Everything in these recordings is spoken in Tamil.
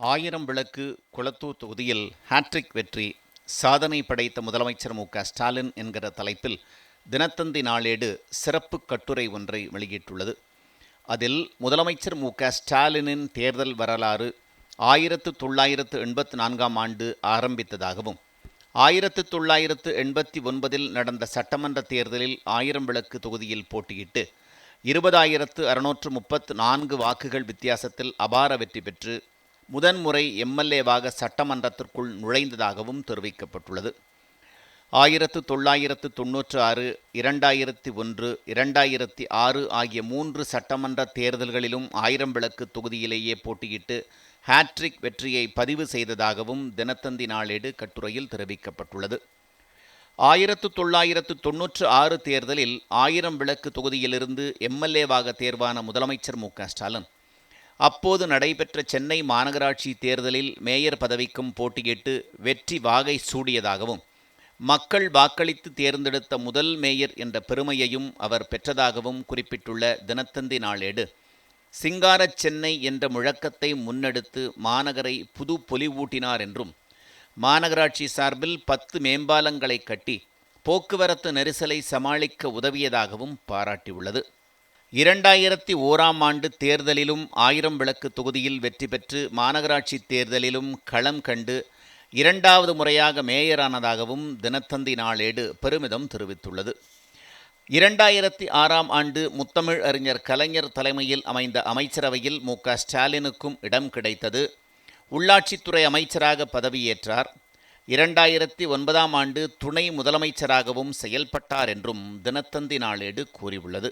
ஆயிரம் விளக்கு கொளத்தூர் தொகுதியில் ஹாட்ரிக் வெற்றி, சாதனை படைத்த முதலமைச்சர் மு.க.ஸ்டாலின் என்கிற தலைப்பில் தினத்தந்தி நாளேடு சிறப்பு கட்டுரை ஒன்றை வெளியிட்டுள்ளது. அதில் முதலமைச்சர் மு.க.ஸ்டாலினின் தேர்தல் வரலாறு 1984ஆம் ஆண்டு ஆரம்பித்ததாகவும், 1989இல் நடந்த சட்டமன்ற தேர்தலில் ஆயிரம் விளக்கு தொகுதியில் போட்டியிட்டு 20,634 வாக்குகள் வித்தியாசத்தில் அபார வெற்றி பெற்று முதன்முறை எம்எல்ஏவாக சட்டமன்றத்திற்குள் நுழைந்ததாகவும் தெரிவிக்கப்பட்டுள்ளது. 1996, 2001, 2006 ஆகிய 3 சட்டமன்ற தேர்தல்களிலும் ஆயிரம் விளக்கு தொகுதியிலேயே போட்டியிட்டு ஹாட்ரிக் வெற்றியை பதிவு செய்ததாகவும் தினத்தந்தி நாளேடு கட்டுரையில் தெரிவிக்கப்பட்டுள்ளது. 1996 தேர்தலில் ஆயிரம் விளக்கு தொகுதியிலிருந்து எம்எல்ஏவாக தேர்வான முதலமைச்சர் மு.க.ஸ்டாலின் அப்போது நடைபெற்ற சென்னை மாநகராட்சி தேர்தலில் மேயர் பதவிக்கும் போட்டியிட்டு வெற்றி வாகை சூடியதாகவும், மக்கள் வாக்களித்து தேர்ந்தெடுத்த முதல் மேயர் என்ற பெருமையையும் அவர் பெற்றதாகவும் குறிப்பிட்டுள்ள தினத்தந்தி நாளேடு, சிங்கார சென்னை என்ற முழக்கத்தை முன்னெடுத்து மாநகரை புது பொலிவூட்டினார் என்றும், மாநகராட்சி சார்பில் 10 மேம்பாலங்களை கட்டி போக்குவரத்து நெரிசலை சமாளிக்க உதவியதாகவும் பாராட்டியுள்ளது. 2001ஆம் ஆண்டு தேர்தலிலும் ஆயிரம் விளக்கு தொகுதியில் வெற்றி பெற்று மாநகராட்சி தேர்தலிலும் களம் கண்டு 2வது முறையாக மேயரானதாகவும் தினத்தந்தி நாளேடு பெருமிதம் தெரிவித்துள்ளது. 2006ஆம் ஆண்டு முத்தமிழ் அறிஞர் கலைஞர் தலைமையில் அமைந்த அமைச்சரவையில் மு.க.ஸ்டாலினுக்கும் இடம் கிடைத்தது. உள்ளாட்சித்துறை அமைச்சராக பதவியேற்றார். 2009ஆம் ஆண்டு துணை முதலமைச்சராகவும் செயல்பட்டார் என்றும் தினத்தந்தி நாளேடு கூறியுள்ளது.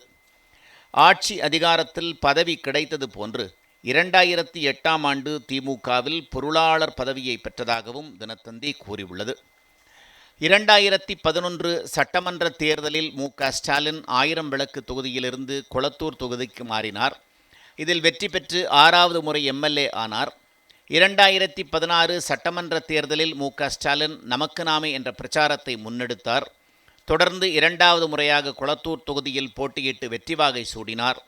ஆட்சி அதிகாரத்தில் பதவி கிடைத்தது போன்று 2008ஆம் ஆண்டு திமுகவில் பொருளாளர் பதவியை பெற்றதாகவும் தினத்தந்தி கூறியுள்ளது. 2011 சட்டமன்ற தேர்தலில் மு.க.ஸ்டாலின் ஆயிரம் விளக்கு தொகுதியிலிருந்து கொளத்தூர் தொகுதிக்கு மாறினார். இதில் வெற்றி பெற்று 6வது முறை எம்எல்ஏ ஆனார். 2016 சட்டமன்ற தேர்தலில் மு.க.ஸ்டாலின் நமக்கு நாமே என்ற பிரச்சாரத்தை முன்னெடுத்தார். தொடர்ந்து 2வது முறையாக கொளத்தூர் தொகுதியில் போட்டியிட்டு வெற்றி வாகை சூடினார்.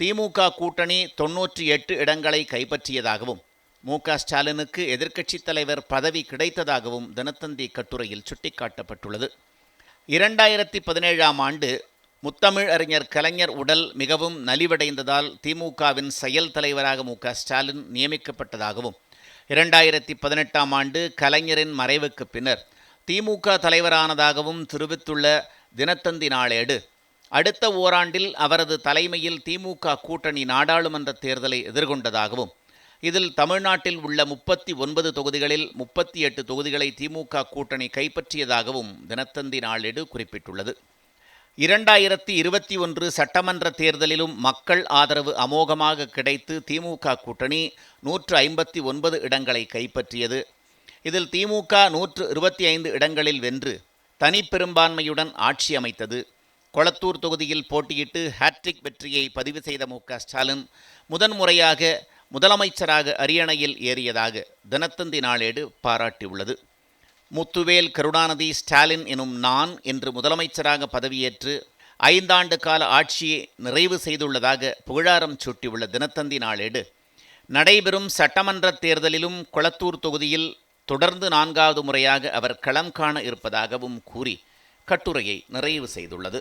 திமுக கூட்டணி 98 இடங்களை கைப்பற்றியதாகவும், மு.க.ஸ்டாலினுக்கு எதிர்க்கட்சித் தலைவர் பதவி கிடைத்ததாகவும் தினத்தந்தி கட்டுரையில் சுட்டிக்காட்டப்பட்டுள்ளது. 2017ஆம் ஆண்டு முத்தமிழ் அறிஞர் கலைஞர் உடல் மிகவும் நலிவடைந்ததால் திமுகவின் செயல் தலைவராக மு.க.ஸ்டாலின் நியமிக்கப்பட்டதாகவும், 2018ஆம் ஆண்டு கலைஞரின் மறைவுக்கு பின்னர் திமுக தலைவரானதாகவும் தெரிவித்துள்ள தினத்தந்தி நாளேடு, அடுத்த ஓராண்டில் அவரது தலைமையில் திமுக கூட்டணி நாடாளுமன்ற தேர்தலை எதிர்கொண்டதாகவும், இதில் தமிழ்நாட்டில் உள்ள 39 தொகுதிகளில் 38 தொகுதிகளை திமுக கூட்டணி கைப்பற்றியதாகவும் தினத்தந்தி நாளேடு குறிப்பிட்டுள்ளது. 2021 சட்டமன்ற தேர்தலிலும் மக்கள் ஆதரவு அமோகமாக கிடைத்து திமுக கூட்டணி 159 இடங்களை கைப்பற்றியது. இதில் திமுக 125 இடங்களில் வென்று தனிப்பெரும்பான்மையுடன் ஆட்சி அமைத்தது. கொளத்தூர் தொகுதியில் போட்டியிட்டு ஹாட்ரிக் வெற்றியை பதிவு செய்த மு.க.ஸ்டாலின் முதன்முறையாக முதலமைச்சராக அரியணையில் ஏறியதாக தினத்தந்தி நாளேடு பாராட்டியுள்ளது. முத்துவேல் கருணாநிதி ஸ்டாலின் எனும் நான் என்று முதலமைச்சராக பதவியேற்று 5 ஆண்டு கால ஆட்சியை நிறைவு செய்துள்ளதாக புகழாரம் சூட்டியுள்ள தினத்தந்தி நாளேடு, நடைபெறும் சட்டமன்ற தேர்தலிலும் கொளத்தூர் தொகுதியில் தொடர்ந்து 4வது முறையாக அவர் களம் காண இருப்பதாகவும் கூறி கட்டுரையை நிறைவு செய்துள்ளது.